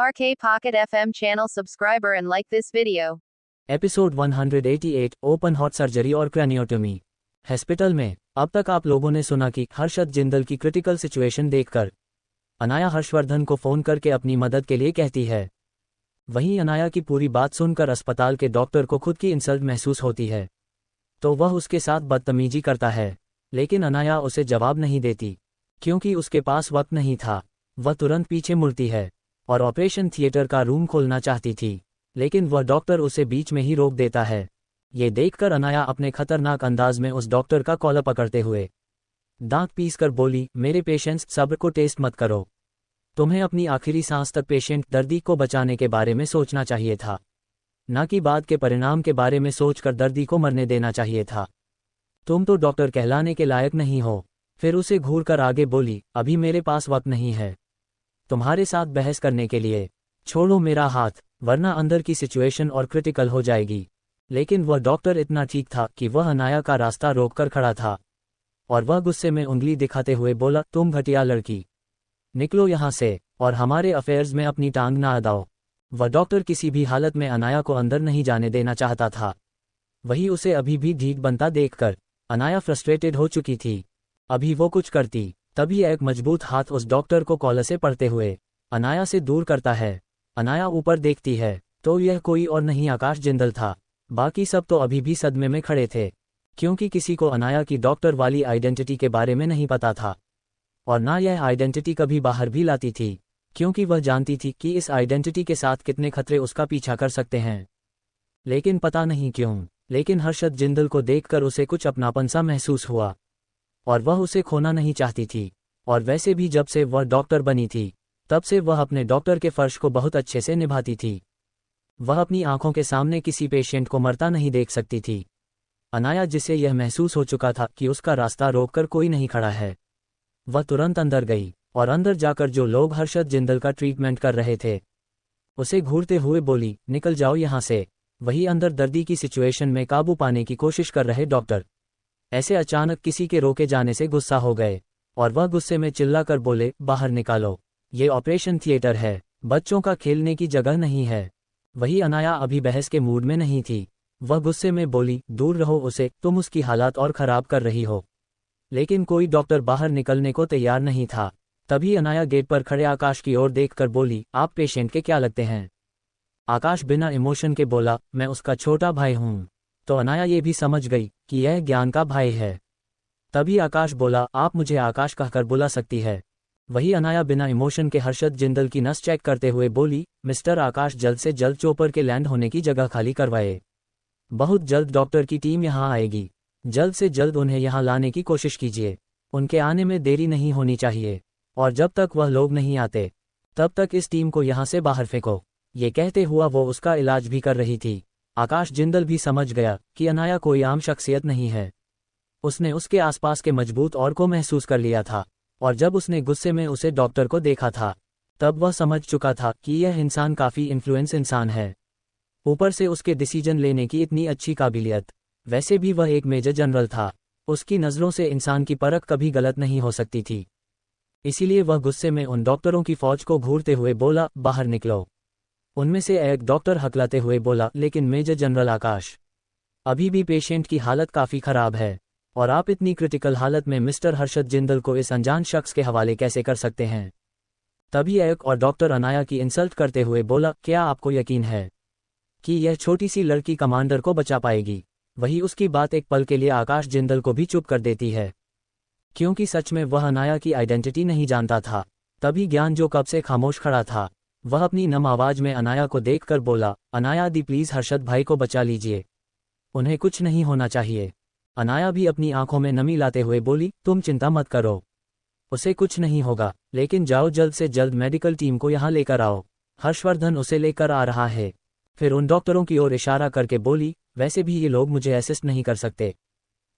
RK Pocket FM channel subscriber and like this video. Episode 188 open heart surgery और क्रैनियोटोमी। Hospital में अब तक आप लोगों ने सुना कि हर्षद जिंदल की क्रिटिकल सिचुएशन देखकर अनाया हर्षवर्धन को फोन करके अपनी मदद के लिए कहती है। वहीं अनाया की पूरी बात सुनकर अस्पताल के डॉक्टर को खुद की इंसल्ट महसूस होती है, तो वह उसके साथ बदतमीजी करता है, लेकिन अनाया उसे जवाब नहीं देती क्योंकि उसके पास वक्त नहीं था। वह तुरंत पीछे मुड़ती है और ऑपरेशन थिएटर का रूम खोलना चाहती थी, लेकिन वह डॉक्टर उसे बीच में ही रोक देता है। ये देखकर अनाया अपने खतरनाक अंदाज में उस डॉक्टर का कॉलर पकड़ते हुए दांत पीसकर बोली, मेरे पेशेंट्स सब्र को टेस्ट मत करो। तुम्हें अपनी आखिरी सांस तक पेशेंट दर्दी को बचाने के बारे में सोचना चाहिए था, न कि बाद के परिणाम के बारे में सोचकर दर्दी को मरने देना चाहिए था। तुम तो डॉक्टर कहलाने के लायक नहीं हो। फिर उसे घूरकर आगे बोली, अभी मेरे पास वक्त नहीं है तुम्हारे साथ बहस करने के लिए। छोड़ो मेरा हाथ, वरना अंदर की सिचुएशन और क्रिटिकल हो जाएगी। लेकिन वह डॉक्टर इतना ठीक था कि वह अनाया का रास्ता रोककर खड़ा था और वह गुस्से में उंगली दिखाते हुए बोला, तुम घटिया लड़की, निकलो यहाँ से और हमारे अफेयर्स में अपनी टांग ना अड़ाओ। वह डॉक्टर किसी भी हालत में अनाया को अंदर नहीं जाने देना चाहता था। वही उसे अभी भी ढीठ बनता देखकर अनाया फ्रस्ट्रेटेड हो चुकी थी। अभी वो कुछ करती, तभी एक मजबूत हाथ उस डॉक्टर को कॉलर से पड़ते हुए अनाया से दूर करता है। अनाया ऊपर देखती है तो यह कोई और नहीं आकाश जिंदल था। बाकी सब तो अभी भी सदमे में खड़े थे, क्योंकि किसी को अनाया की डॉक्टर वाली आइडेंटिटी के बारे में नहीं पता था और ना यह आइडेंटिटी कभी बाहर भी लाती थी, क्योंकि वह जानती थी कि इस आइडेंटिटी के साथ कितने खतरे उसका पीछा कर सकते हैं। लेकिन पता नहीं क्यों, लेकिन हर्षद जिंदल को देखकर उसे कुछ अपनापन सा महसूस हुआ और वह उसे खोना नहीं चाहती थी। और वैसे भी जब से वह डॉक्टर बनी थी तब से वह अपने डॉक्टर के फर्ज को बहुत अच्छे से निभाती थी। वह अपनी आंखों के सामने किसी पेशेंट को मरता नहीं देख सकती थी। अनाया, जिसे यह महसूस हो चुका था कि उसका रास्ता रोककर कोई नहीं खड़ा है, वह तुरंत अंदर गई और अंदर जाकर जो लोग हर्षद जिंदल का ट्रीटमेंट कर रहे थे उसे घूरते हुए बोली, निकल जाओ यहाँ से। वही अंदर दर्दी की सिचुएशन में काबू पाने की कोशिश कर रहे डॉक्टर ऐसे अचानक किसी के रोके जाने से गुस्सा हो गए और वह गुस्से में चिल्लाकर बोले, बाहर निकालो, ये ऑपरेशन थिएटर है, बच्चों का खेलने की जगह नहीं है। वही अनाया अभी बहस के मूड में नहीं थी। वह गुस्से में बोली, दूर रहो उसे, तुम उसकी हालात और खराब कर रही हो। लेकिन कोई डॉक्टर बाहर निकलने को तैयार नहीं था। तभी अनाया गेट पर खड़े आकाश की ओर देखकर बोली, आप पेशेंट के क्या लगते हैं? आकाश बिना इमोशन के बोला, मैं उसका छोटा भाई हूँ। तो अनाया ये भी समझ गई कि यह ज्ञान का भाई है। तभी आकाश बोला, आप मुझे आकाश कहकर बुला सकती है। वही अनाया बिना इमोशन के हर्षद जिंदल की नस चेक करते हुए बोली, मिस्टर आकाश, जल्द से जल्द चोपर के लैंड होने की जगह खाली करवाए। बहुत जल्द डॉक्टर की टीम यहाँ आएगी, जल्द से जल्द उन्हें यहाँ लाने की कोशिश कीजिए। उनके आने में देरी नहीं होनी चाहिए और जब तक वह लोग नहीं आते तब तक इस टीम को यहाँ से बाहर फेंको। ये कहते हुआ वो उसका इलाज भी कर रही थी। आकाश जिंदल भी समझ गया कि अनाया कोई आम शख्सियत नहीं है। उसने उसके आसपास के मजबूत और को महसूस कर लिया था और जब उसने गुस्से में उसे डॉक्टर को देखा था तब वह समझ चुका था कि यह इंसान काफ़ी इन्फ्लुएंस इंसान है। ऊपर से उसके डिसीजन लेने की इतनी अच्छी काबिलियत। वैसे भी वह एक मेजर जनरल था, उसकी नज़रों से इंसान की परख कभी गलत नहीं हो सकती थी। इसीलिए वह गुस्से में उन डॉक्टरों की फौज को घूरते हुए बोला, बाहर निकलो। उनमें से एक डॉक्टर हकलाते हुए बोला, लेकिन मेजर जनरल आकाश, अभी भी पेशेंट की हालत काफ़ी ख़राब है और आप इतनी क्रिटिकल हालत में मिस्टर हर्षद जिंदल को इस अनजान शख्स के हवाले कैसे कर सकते हैं? तभी एक और डॉक्टर अनाया की इंसल्ट करते हुए बोला, क्या आपको यकीन है कि यह छोटी सी लड़की कमांडर को बचा पाएगी? वही उसकी बात एक पल के लिए आकाश जिंदल को भी चुप कर देती है, क्योंकि सच में वह अनाया की आइडेंटिटी नहीं जानता था। तभी ज्ञान, जो कब से खामोश खड़ा था, वह अपनी नम आवाज में अनाया को देखकर बोला, अनाया दी, प्लीज हर्षद भाई को बचा लीजिए, उन्हें कुछ नहीं होना चाहिए। अनाया भी अपनी आंखों में नमी लाते हुए बोली, तुम चिंता मत करो, उसे कुछ नहीं होगा, लेकिन जाओ जल्द से जल्द मेडिकल टीम को यहाँ लेकर आओ, हर्षवर्धन उसे लेकर आ रहा है। फिर उन डॉक्टरों की ओर इशारा करके बोली, वैसे भी ये लोग मुझे असिस्ट नहीं कर सकते,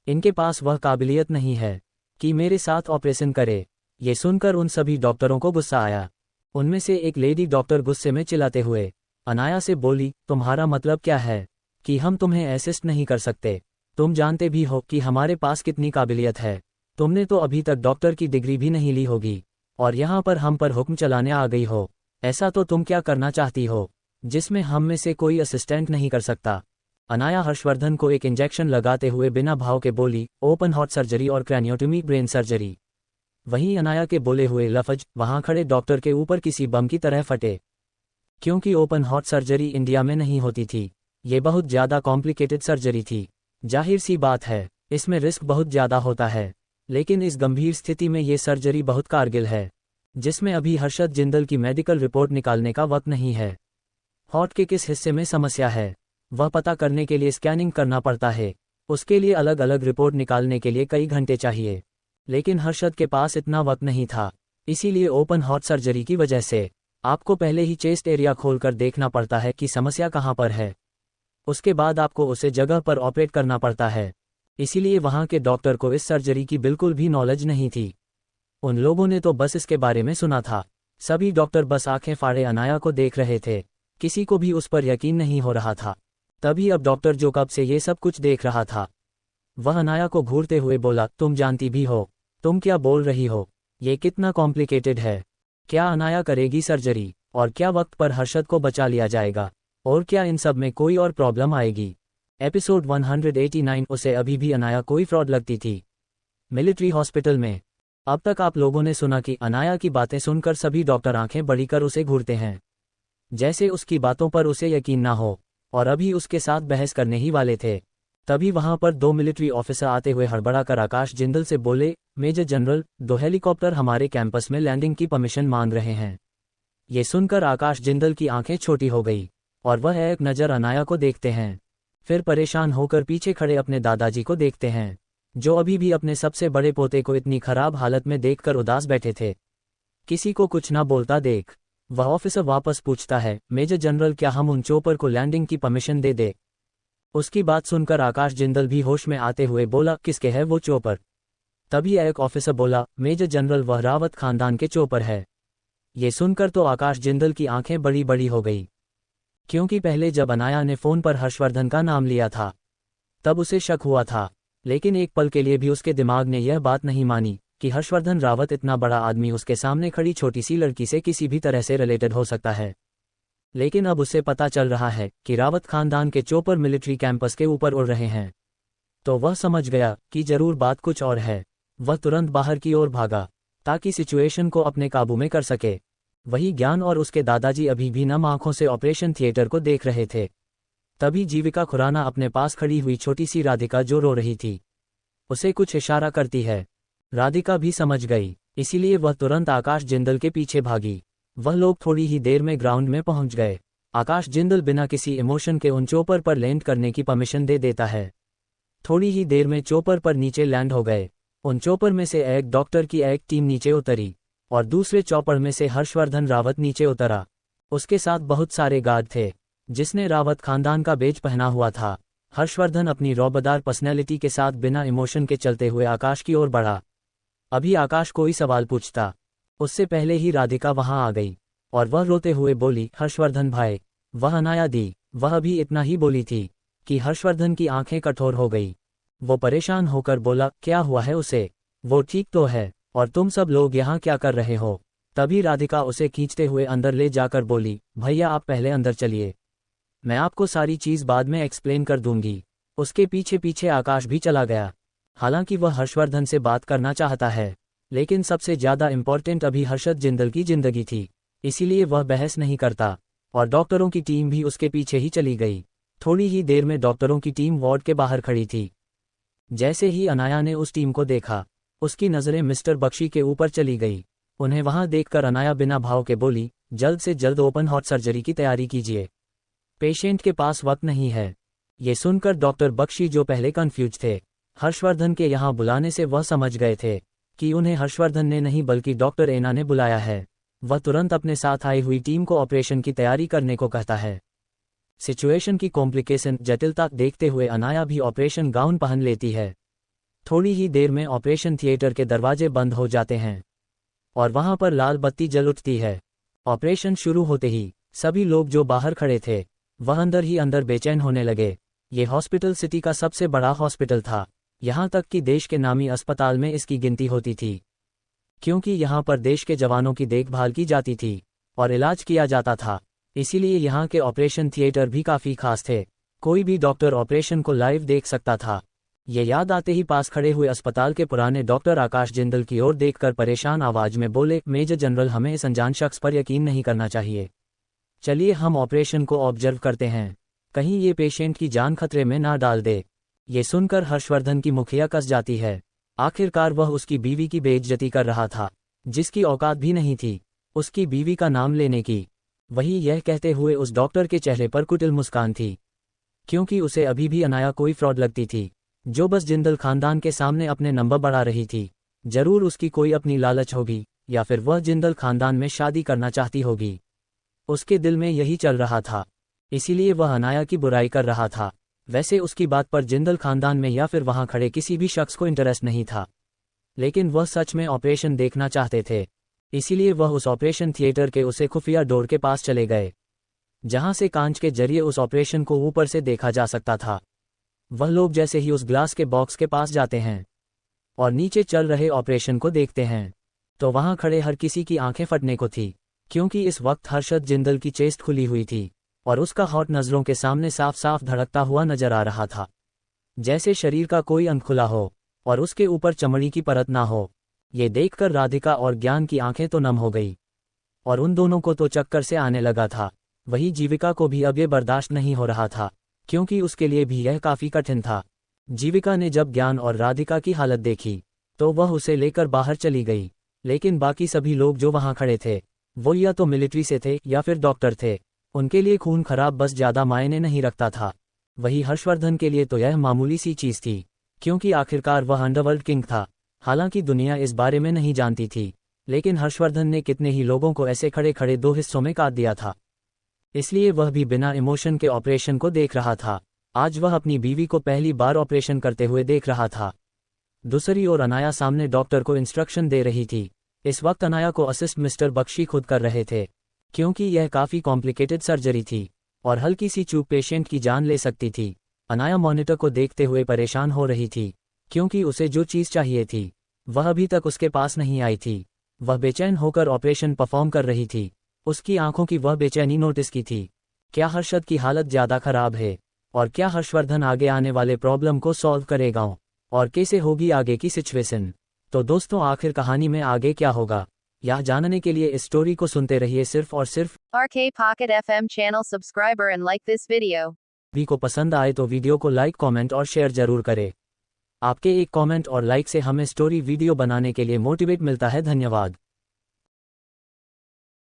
इनके पास वह काबिलियत नहीं है कि मेरे साथ ऑपरेशन करे। ये सुनकर उन सभी डॉक्टरों को गुस्सा आया। उनमें से एक लेडी डॉक्टर गुस्से में चिल्लाते हुए अनाया से बोली, तुम्हारा मतलब क्या है कि हम तुम्हें असिस्ट नहीं कर सकते? तुम जानते भी हो कि हमारे पास कितनी काबिलियत है। तुमने तो अभी तक डॉक्टर की डिग्री भी नहीं ली होगी और यहाँ पर हम पर हुक्म चलाने आ गई हो। ऐसा तो तुम क्या करना चाहती हो, जिसमें हम में से कोई असिस्टेंट नहीं कर सकता। अनाया हर्षवर्धन को एक इंजेक्शन लगाते हुए बिना भाव के बोली, ओपन हार्ट सर्जरी और क्रैनियोटोमी ब्रेन सर्जरी। वहीं अनाया के बोले हुए लफ्ज वहां खड़े डॉक्टर के ऊपर किसी बम की तरह फटे, क्योंकि ओपन हार्ट सर्जरी इंडिया में नहीं होती थी। ये बहुत ज़्यादा कॉम्प्लिकेटेड सर्जरी थी। जाहिर सी बात है, इसमें रिस्क बहुत ज़्यादा होता है, लेकिन इस गंभीर स्थिति में ये सर्जरी बहुत कारगर है, जिसमें अभी हर्षद जिंदल की मेडिकल रिपोर्ट निकालने का वक्त नहीं है। हार्ट के किस हिस्से में समस्या है, वह पता करने के लिए स्कैनिंग करना पड़ता है। उसके लिए अलग अलग रिपोर्ट निकालने के लिए कई घंटे चाहिए, लेकिन हर्षद के पास इतना वक्त नहीं था। इसीलिए ओपन हार्ट सर्जरी की वजह से आपको पहले ही चेस्ट एरिया खोलकर देखना पड़ता है कि समस्या कहाँ पर है। उसके बाद आपको उसे जगह पर ऑपरेट करना पड़ता है। इसीलिए वहाँ के डॉक्टर को इस सर्जरी की बिल्कुल भी नॉलेज नहीं थी। उन लोगों ने तो बस इसके बारे में सुना था। सभी डॉक्टर बस आंखें फाड़े अनाया को देख रहे थे, किसी को भी उस पर यकीन नहीं हो रहा था। तभी अब डॉक्टर जो कब से ये सब कुछ देख रहा था, वह अनाया को घूरते हुए बोला, तुम जानती भी हो, तुम क्या बोल रही हो, ये कितना कॉम्प्लिकेटेड है। क्या अनाया करेगी सर्जरी, और क्या वक्त पर हर्षद को बचा लिया जाएगा, और क्या इन सब में कोई और प्रॉब्लम आएगी। एपिसोड 189। उसे अभी भी अनाया कोई फ्रॉड लगती थी। मिलिट्री हॉस्पिटल में अब तक आप लोगों ने सुना कि अनाया की बातें सुनकर सभी डॉक्टर आंखें बड़ी कर उसे घूरते हैं, जैसे उसकी बातों पर उसे यकीन ना हो, और अभी उसके साथ बहस करने ही वाले थे। तभी वहां पर 2 मिलिट्री ऑफिसर आते हुए हड़बड़ाकर आकाश जिंदल से बोले, मेजर जनरल, 2 हेलीकॉप्टर हमारे कैंपस में लैंडिंग की परमिशन मांग रहे हैं। ये सुनकर आकाश जिंदल की आंखें छोटी हो गई, और वह एक नज़र अनाया को देखते हैं, फिर परेशान होकर पीछे खड़े अपने दादाजी को देखते हैं, जो अभी भी अपने सबसे बड़े पोते को इतनी खराब हालत में देखकर उदास बैठे थे। किसी को कुछ ना बोलता देख वह ऑफिसर वापस पूछता है, मेजर जनरल, क्या हम उन चोपर को लैंडिंग की परमिशन दे दे। उसकी बात सुनकर आकाश जिंदल भी होश में आते हुए बोला, किसके है वो चोपर। तभी एक ऑफिसर बोला, मेजर जनरल, वह रावत खानदान के चोपर है। ये सुनकर तो आकाश जिंदल की आंखें बड़ी बड़ी हो गई, क्योंकि पहले जब अनाया ने फोन पर हर्षवर्धन का नाम लिया था तब उसे शक हुआ था, लेकिन एक पल के लिए भी उसके दिमाग ने यह बात नहीं मानी कि हर्षवर्धन रावत इतना बड़ा आदमी उसके सामने खड़ी छोटी सी लड़की से किसी भी तरह से रिलेटेड हो सकता है। लेकिन अब उसे पता चल रहा है कि रावत खानदान के चोपर मिलिट्री कैंपस के ऊपर उड़ रहे हैं, तो वह समझ गया कि जरूर बात कुछ और है। वह तुरंत बाहर की ओर भागा ताकि सिचुएशन को अपने काबू में कर सके। वही ज्ञान और उसके दादाजी अभी भी नम आंखों से ऑपरेशन थिएटर को देख रहे थे। तभी जीविका खुराना अपने पास खड़ी हुई छोटी सी राधिका जो रो रही थी, उसे कुछ इशारा करती है। राधिका भी समझ गई, इसीलिए वह तुरंत आकाश जिंदल के पीछे भागी। वह लोग थोड़ी ही देर में ग्राउंड में पहुंच गए। आकाश जिंदल बिना किसी इमोशन के उन चोपर पर लैंड करने की परमिशन दे देता है। थोड़ी ही देर में चोपर पर नीचे लैंड हो गए। उन चोपर में से एक डॉक्टर की एक टीम नीचे उतरी, और दूसरे चौपर में से हर्षवर्धन रावत नीचे उतरा। उसके साथ बहुत सारे गार्ड थे, जिसने रावत खानदान का बेज पहना हुआ था। हर्षवर्धन अपनी रौबदार पर्सनैलिटी के साथ बिना इमोशन के चलते हुए आकाश की ओर बढ़ा। अभी आकाश कोई सवाल पूछता, उससे पहले ही राधिका वहां आ गई, और वह रोते हुए बोली, हर्षवर्धन भाई, वह अनाया दी। वह अभी इतना ही बोली थी कि हर्षवर्धन की आंखें कठोर हो गई। वो परेशान होकर बोला, क्या हुआ है उसे, वो ठीक तो है, और तुम सब लोग यहाँ क्या कर रहे हो। तभी राधिका उसे खींचते हुए अंदर ले जाकर बोली, भैया आप पहले अंदर चलिए, मैं आपको सारी चीज़ बाद में एक्सप्लेन कर दूंगी। उसके पीछे पीछे आकाश भी चला गया। हालांकि वह हर्षवर्धन से बात करना चाहता है, लेकिन सबसे ज़्यादा इम्पोर्टेंट अभी हर्षद जिंदल की जिंदगी थी, इसीलिए वह बहस नहीं करता, और डॉक्टरों की टीम भी उसके पीछे ही चली गई। थोड़ी ही देर में डॉक्टरों की टीम वार्ड के बाहर खड़ी थी। जैसे ही अनाया ने उस टीम को देखा, उसकी नज़रें मिस्टर बख्शी के ऊपर चली गई। उन्हें वहां देखकर अनाया बिना भाव के बोली, जल्द से जल्द ओपन हार्ट सर्जरी की तैयारी कीजिए, पेशेंट के पास वक्त नहीं है। ये सुनकर डॉक्टर बख्शी, जो पहले कंफ्यूज थे हर्षवर्धन के यहाँ बुलाने से, वह समझ गए थे कि उन्हें हर्षवर्धन ने नहीं बल्कि डॉक्टर एना ने बुलाया है। वह तुरंत अपने साथ आई हुई टीम को ऑपरेशन की तैयारी करने को कहता है। सिचुएशन की कॉम्प्लिकेशन जटिलता देखते हुए अनाया भी ऑपरेशन गाउन पहन लेती है। थोड़ी ही देर में ऑपरेशन थिएटर के दरवाजे बंद हो जाते हैं, और वहां पर लाल बत्ती जल उठती है। ऑपरेशन शुरू होते ही सभी लोग जो बाहर खड़े थे, वह अंदर ही अंदर बेचैन होने लगे। ये हॉस्पिटल सिटी का सबसे बड़ा हॉस्पिटल था, यहाँ तक कि देश के नामी अस्पताल में इसकी गिनती होती थी, क्योंकि यहाँ पर देश के जवानों की देखभाल की जाती थी। और इलाज किया जाता था। इसीलिए यहाँ के ऑपरेशन थिएटर भी काफ़ी खास थे। कोई भी डॉक्टर ऑपरेशन को लाइव देख सकता था। ये याद आते ही पास खड़े हुए अस्पताल के पुराने डॉक्टर आकाश जिंदल की ओर देखकर परेशान आवाज में बोले, मेजर जनरल, हमें इस अनजान शख्स पर यकीन नहीं करना चाहिए। चलिए हम ऑपरेशन को ऑब्जर्व करते हैं, कहीं ये पेशेंट की जान खतरे में ना डाल दे। ये सुनकर हर्षवर्धन की मुखिया कस जाती है। आखिरकार वह उसकी बीवी की बेइज्जती कर रहा था, जिसकी औकात भी नहीं थी उसकी बीवी का नाम लेने की। वही यह कहते हुए उस डॉक्टर के चेहरे पर कुटिल मुस्कान थी, क्योंकि उसे अभी भी अनाया कोई फ्रॉड लगती थी, जो बस जिंदल खानदान के सामने अपने नंबर बढ़ा रही थी। जरूर उसकी कोई अपनी लालच होगी, या फिर वह जिंदल खानदान में शादी करना चाहती होगी। उसके दिल में यही चल रहा था, इसीलिए वह अनाया की बुराई कर रहा था। वैसे उसकी बात पर जिंदल खानदान में या फिर वहां खड़े किसी भी शख्स को इंटरेस्ट नहीं था, लेकिन वह सच में ऑपरेशन देखना चाहते थे। इसीलिए वह उस ऑपरेशन थिएटर के उसे खुफिया डोर के पास चले गए, जहां से कांच के जरिए उस ऑपरेशन को ऊपर से देखा जा सकता था। वह लोग जैसे ही उस ग्लास के बॉक्स के पास जाते हैं और नीचे चल रहे ऑपरेशन को देखते हैं, तो वहां खड़े हर किसी की आंखें फटने को थी, क्योंकि इस वक्त हर्षद जिंदल की चेस्ट खुली हुई थी और उसका हॉट नजरों के सामने साफ साफ धड़कता हुआ नजर आ रहा था, जैसे शरीर का कोई अंग खुला हो और उसके ऊपर चमड़ी की परत ना हो। ये देखकर राधिका और ज्ञान की आंखें तो नम हो गई, और उन दोनों को तो चक्कर से आने लगा था। वही जीविका को भी अब ये बर्दाश्त नहीं हो रहा था, क्योंकि उसके लिए भी यह काफी कठिन था। जीविका ने जब ज्ञान और राधिका की हालत देखी तो वह उसे लेकर बाहर चली गई, लेकिन बाकी सभी लोग जो वहां खड़े थे वो या तो मिलिट्री से थे या फिर डॉक्टर थे। उनके लिए खून खराब बस ज्यादा मायने नहीं रखता था। वही हर्षवर्धन के लिए तो यह मामूली सी चीज थी, क्योंकि आखिरकार वह अंडरवर्ल्ड किंग था। हालांकि दुनिया इस बारे में नहीं जानती थी, लेकिन हर्षवर्धन ने कितने ही लोगों को ऐसे खड़े खड़े दो हिस्सों में काट दिया था। इसलिए वह भी बिना इमोशन के ऑपरेशन को देख रहा था। आज वह अपनी बीवी को पहली बार ऑपरेशन करते हुए देख रहा था। दूसरी ओर अनाया सामने डॉक्टर को इंस्ट्रक्शन दे रही थी। इस वक्त अनाया को असिस्ट मिस्टर बख्शी खुद कर रहे थे, क्योंकि यह काफी कॉम्प्लिकेटेड सर्जरी थी और हल्की सी चूक पेशेंट की जान ले सकती थी। अनाया मॉनिटर को देखते हुए परेशान हो रही थी, क्योंकि उसे जो चीज चाहिए थी वह अभी तक उसके पास नहीं आई थी। वह बेचैन होकर ऑपरेशन परफॉर्म कर रही थी। उसकी आंखों की वह बेचैनी नोटिस की थी। क्या हर्षद की हालत ज्यादा खराब है, और क्या हर्षवर्धन आगे आने वाले प्रॉब्लम को सॉल्व करेगा, और कैसे होगी आगे की सिचुएशन। तो दोस्तों, आखिर कहानी में आगे क्या होगा, यह जानने के लिए इस स्टोरी को सुनते रहिए सिर्फ और सिर्फ RK Pocket FM channel subscriber and like this video. Video को पसंद आए तो वीडियो को लाइक, कमेंट और शेयर जरूर करें। आपके एक कमेंट और लाइक से हमें स्टोरी वीडियो बनाने के लिए मोटिवेट मिलता है। धन्यवाद।